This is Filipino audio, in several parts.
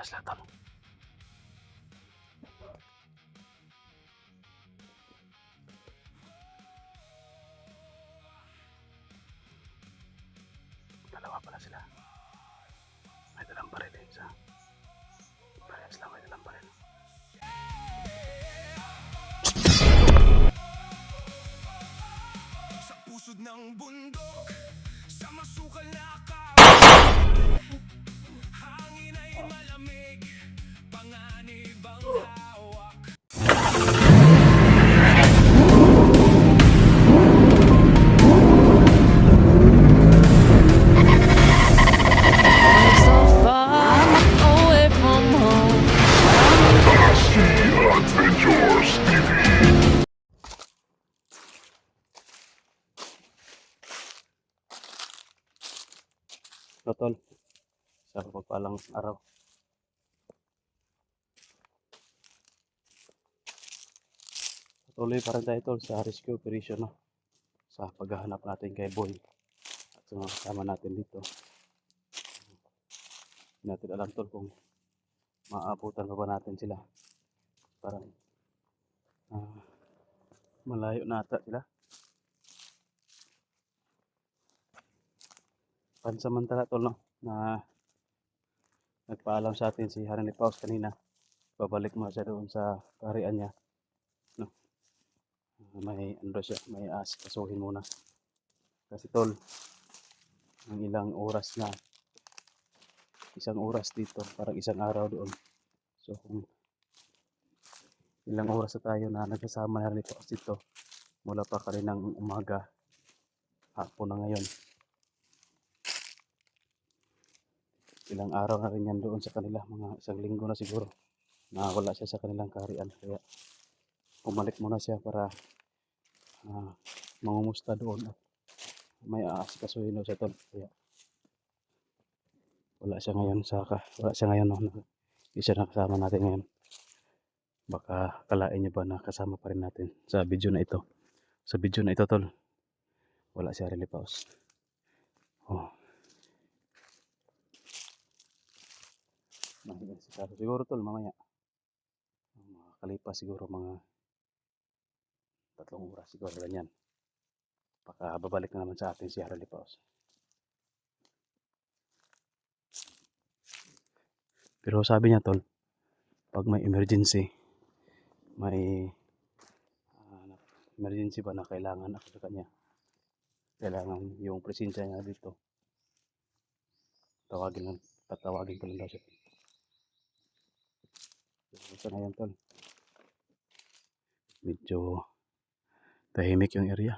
na sila tol. Dalawa pala sila. May dalang baril eh, isa. Parehas lang may dalang baril. Sa pusod ng bundok, sa masukal na hangin ay malamig, panganib ang hawak. So far away from home. No tol, sa pagpalang araw. Patuloy pa rin tayo tol sa rescue operation no? Sa paghahanap natin kay Boy at sa mga kasama natin dito. Hindi natin alam tol kung maabutan pa ba natin sila. Parang malayo na ata sila. Pansamantala tol no, na nagpaalam sa atin si Harry Paus kanina. Babalik muna siya doon sa kaharian niya. No? May ano siya, may asikasuhin muna. Kasi tol, ang ilang oras na, isang oras dito, parang isang araw doon. So kung ilang oras na tayo na nagsasama na rin Paus dito, mula pa kaninang umaga, hapon na ngayon. Ilang araw na rin yan doon sa kanila, mga isang linggo na siguro na wala siya sa kanilang kaharian. Kaya bumalik muna siya para mangumusta doon at may aasikasuhin daw siya tol. Kaya wala siya ngayon no, hindi siya nakasama natin ngayon. Baka kalain niyo ba na kasama pa rin natin sa video na ito. Sa video na ito tol, wala si Harry Paus. Oh. Siguro tol mamaya. Makakalipas siguro mga 3 oras siguro ganyan. Baka babalik na naman sa atin si Harry Paus. Pero sabi niya tol, pag may emergency ba na kailangan ako sa kanya, kailangan yung presensya niya dito, tatawagin ko lang daw siya. So ngayon tol, medyo tahimik yung area.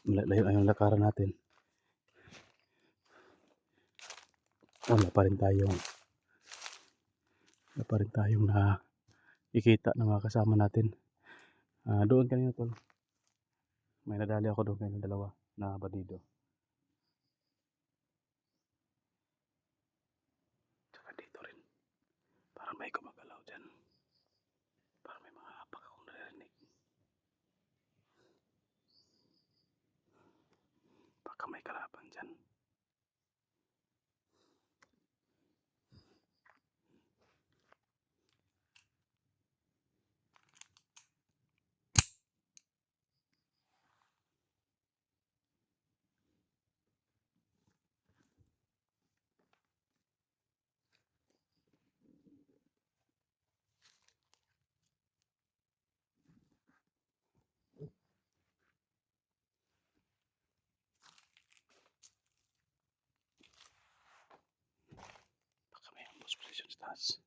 Malayo na yung lakaran natin. Wala pa rin na ikita ng mga kasama natin. Doon kanina tol, may nadali ako doon kanina, dalawa na bandido. Tsaka dito rin, parang may gumagalaw dyan. Parang may mga hapak akong naririnig. Baka may kalaban dyan. Baka may ambush position sa taas.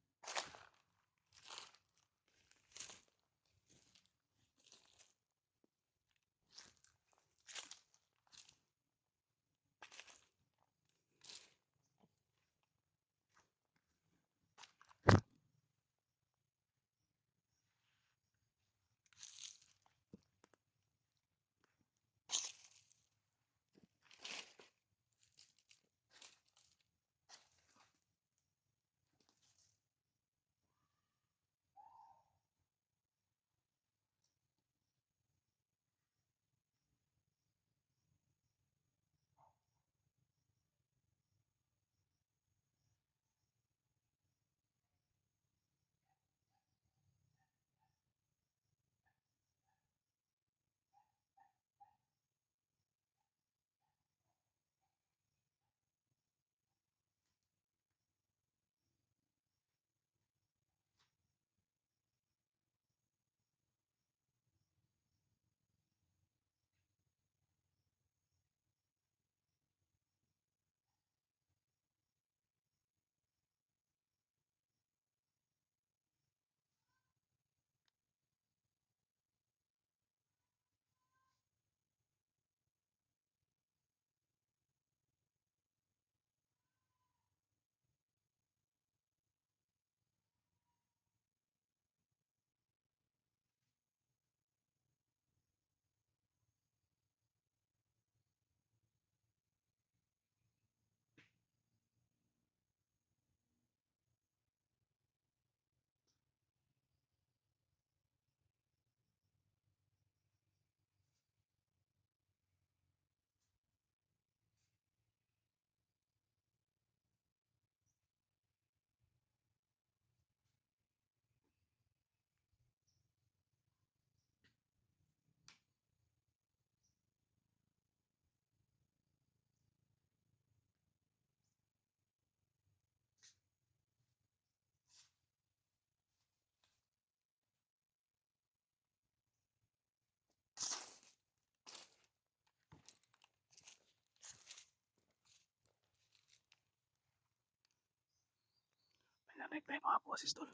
Narinig tayo mga boses tol.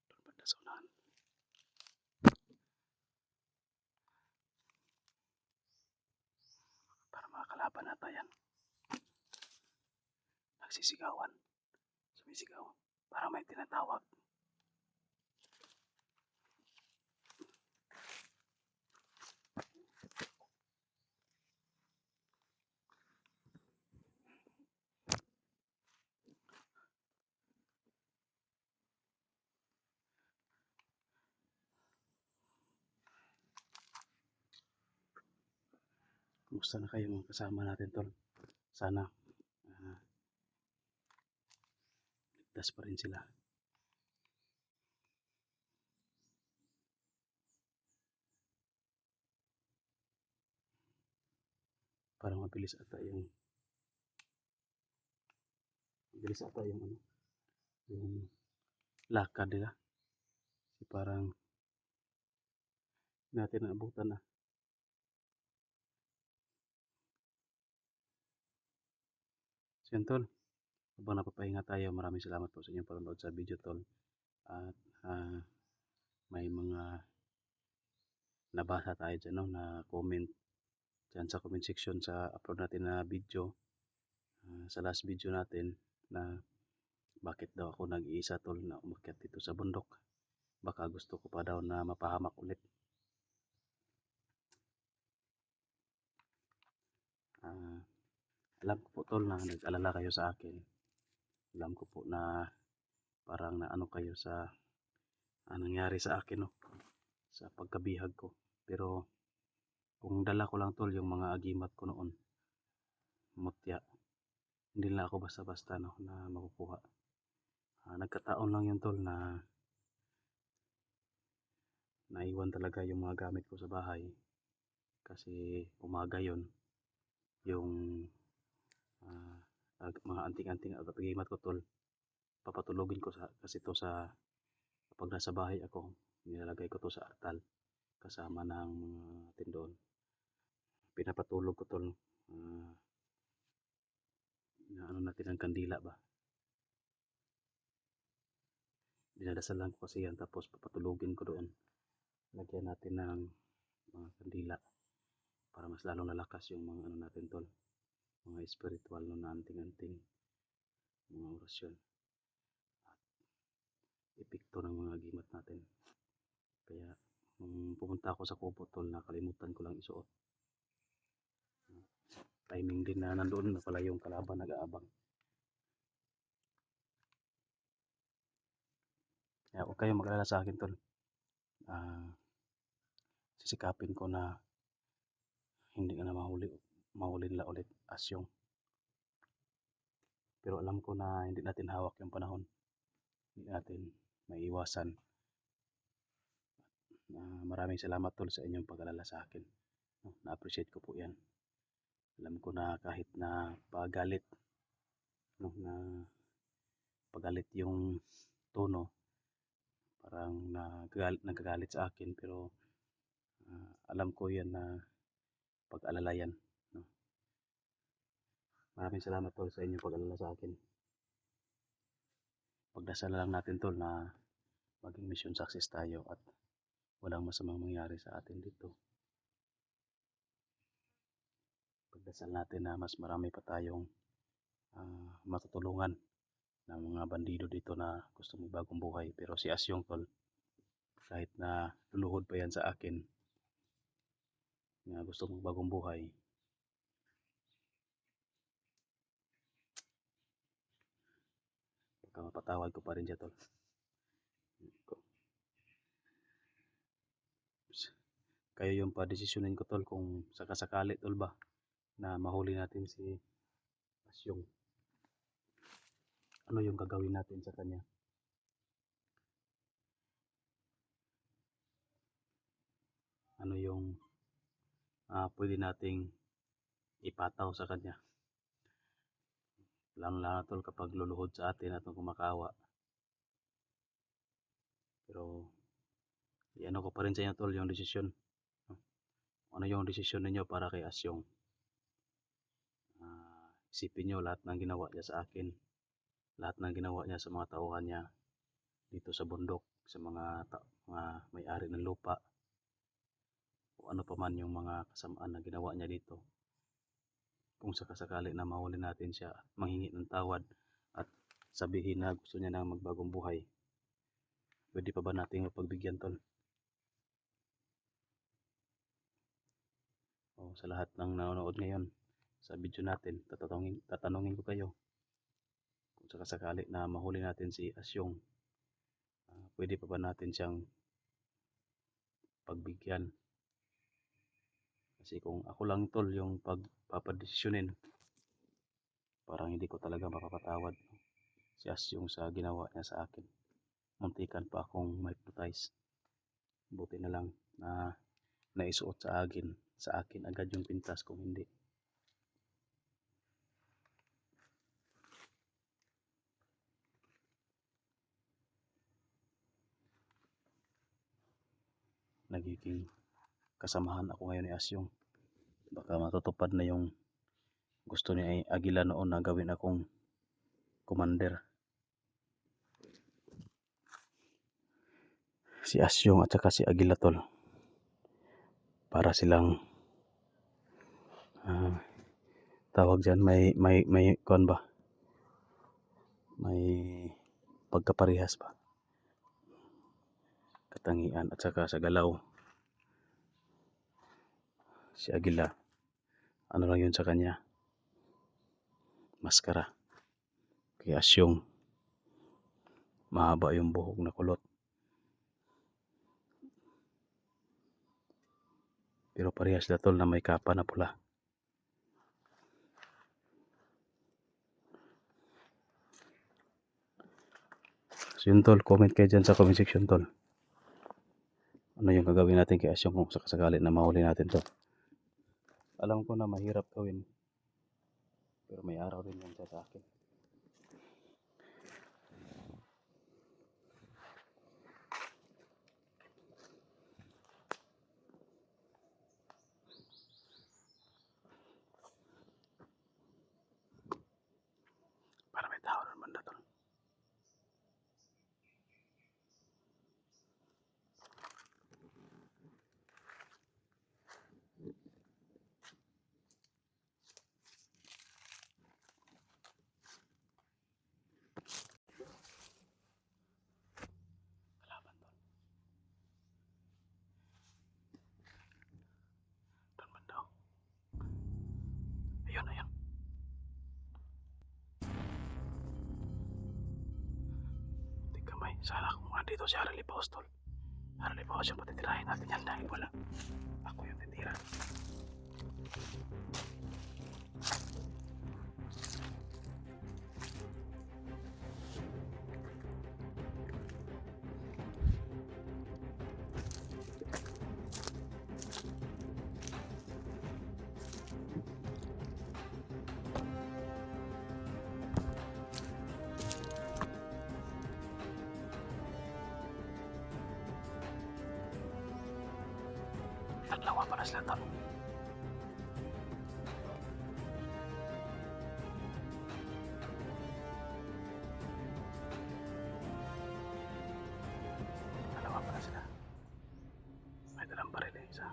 Tol, banda sa unahan. Para mga kalaban nata yan. Nagsisigawan. Sumisigaw. Para may tinatawag. Kumusta na kayo mga kasama natin tol? Sana ligtas pa rin sila. Parang mabilis ata yung ano, yung lakad nila. Kasi parang natin naabutan na. So yun tol, habang napapahinga tayo, maraming salamat po sa inyong panonood sa video tol. At may mga nabasa tayo dyan, no, na comment dyan sa comment section sa upload natin na video. Sa last video natin na bakit daw ako nag-iisa tol na umakyat dito sa bundok. Baka gusto ko pa daw na mapahamak ulit. Alam ko po tol na nag-alala kayo sa akin. Alam ko po na parang naano kayo sa nangyari sa akin, no, sa pagkabihag ko. Pero kung dala ko lang tol yung mga agimat ko noon, mutya, hindi lang ako basta-basta, no, na makukuha. Nagkataon lang yun tol na naiwan talaga yung mga gamit ko sa bahay. Kasi umaga yun, yung mga anting-anting agimat ko tol, papatulogin ko kasi to sa kapag nasa bahay ako, nilalagay ko to sa artal kasama ng mga tindoon. Pinapatulog ko tol, na ano natin ang kandila ba, dinadasalan ko kasi yan, tapos papatulogin ko doon, lagyan natin ng mga kandila para mas lalong lalakas yung mga ano natin tol, mga spiritual, no, na anting-anting, mga orasyon at epekto ng mga agimat natin. Kaya nung pumunta ako sa kubo tol, nakalimutan ko lang isuot. Timing din na nandoon na pala yung kalaban nag-aabang. Kaya huwag kayong mag-alala sa akin tol. Sisikapin ko na hindi na mahuli nila ulit asyong. Pero alam ko na hindi natin hawak yung panahon. Hindi natin maiiwasan. Maraming salamat tol sa inyong pag-alala sa akin. Na-appreciate ko po yan. Alam ko na kahit na pagalit, no, na pagalit yung tono, parang nagagalit sa akin, pero alam ko yan na pag-alala yan, no. Maraming salamat tol sa inyong pag-alala sa akin. Pagdasal lang natin tol na maging mission success tayo at walang masamang mangyari sa atin dito. Pagdasal natin na mas marami pa tayong matutulungan ng mga bandido dito na gusto may bagong buhay. Pero si Asyong tol, kahit na luluhod pa yan sa akin na gusto mong bagong buhay, baka mapatawad ko pa rin siya tol. Kayo yung padesisyonin ko tol kung sakasakali tol ba na mahuli natin si Asyong. Ano yung gagawin natin sa kanya? Ano yung pwede nating ipataw sa kanya? Lang tol kapag luluhod sa atin at kumakawa. Pero ano ko pa rin sa inyo tol yung desisyon. Ano yung desisyon ninyo para kay Asyong? Isipin nyo lahat ng ginawa niya sa akin. Lahat ng ginawa niya sa mga tauhan niya dito sa bundok, sa mga may-ari ng lupa, o ano pa man yung mga kasamaan na ginawa niya dito. Kung sakasakali na mahuli natin siya, manghingi ng tawad at sabihin na gusto niya ng magbagong buhay, pwede pa ba natin mapagbigyan, tol? O sa lahat ng nanonood ngayon sa video natin, tatanungin ko kayo, kung sakasakali na mahuli natin si Asyong, pwede pa ba natin siyang pagbigyan? Kasi kung ako lang, tol, yung pagpapadesisyonin, parang hindi ko talaga mapapatawad si Asyong sa ginawa niya sa akin. Muntikan pa akong ma-hypnotize. Buti na lang na naisuot sa akin agad yung pintas, kung hindi. Nagiging kasamahan ako ngayon ni Asyong. Baka matutupad na yung gusto ni Aguila noon na gawin akong commander. Si Asyong at saka si Aguila, tol, para silang tawag dyan, may kuan ba, may pagkaparehas ba, katangian at saka sa galaw. Si Aguila, ano lang yun sa kanya, maskara. Kaya Asyong, mahaba yung buhok na kulot. Pero parehas sila, tol, na may kapa na pula. So yun, tol, comment kayo dyan sa comment section, tol. Ano yung gagawin natin kay Asyong kung sakasakali na mahuli natin to. Alam ko na mahirap gawin, pero may araw din yan siya sa akin. Para may tao rin banda, tol. Kalaban, tol. Doon banda, oh. Ayun, ayun. Di kamay. Sana kung nandito si Harley Paus, tol. Harley Paus yung patitirahin natin yan dahil wala. Ako yung titira. Dalawa para sila, tol. Dalawa para sila. May dalang baril yung isa.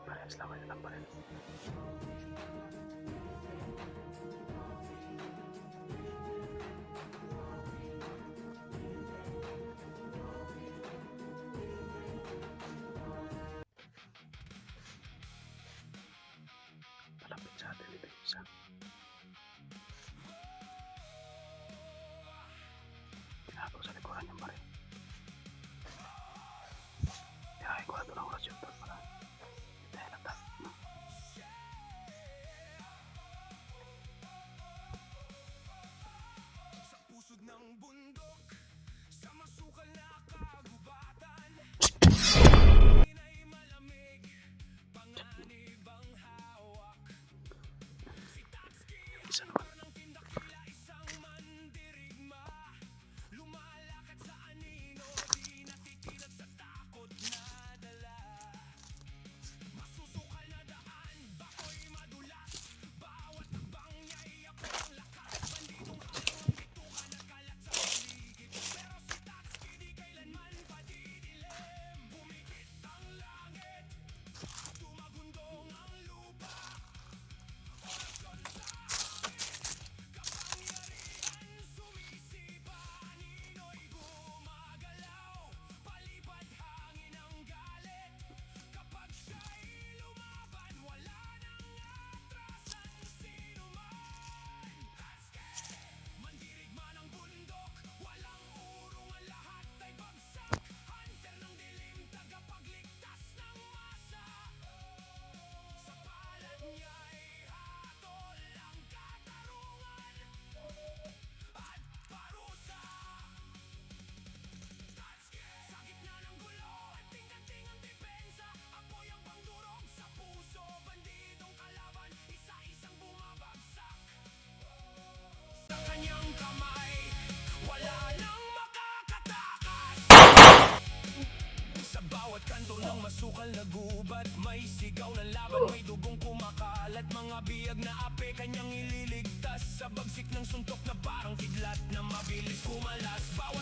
Parehas lang may dalang baril. Malapit sa atin ito yung isa. Pinagaw sa likuran yung baril. Tirahin ko na ito ng orasyon, tol, para hindi tayo natak. sukal na gubat, may sigaw ng laban, may dugong kumakalat, mga biyag na ape kanyang ililigtas, sa bagsik ng suntok na parang kidlat na mabilis kumalas. Bawat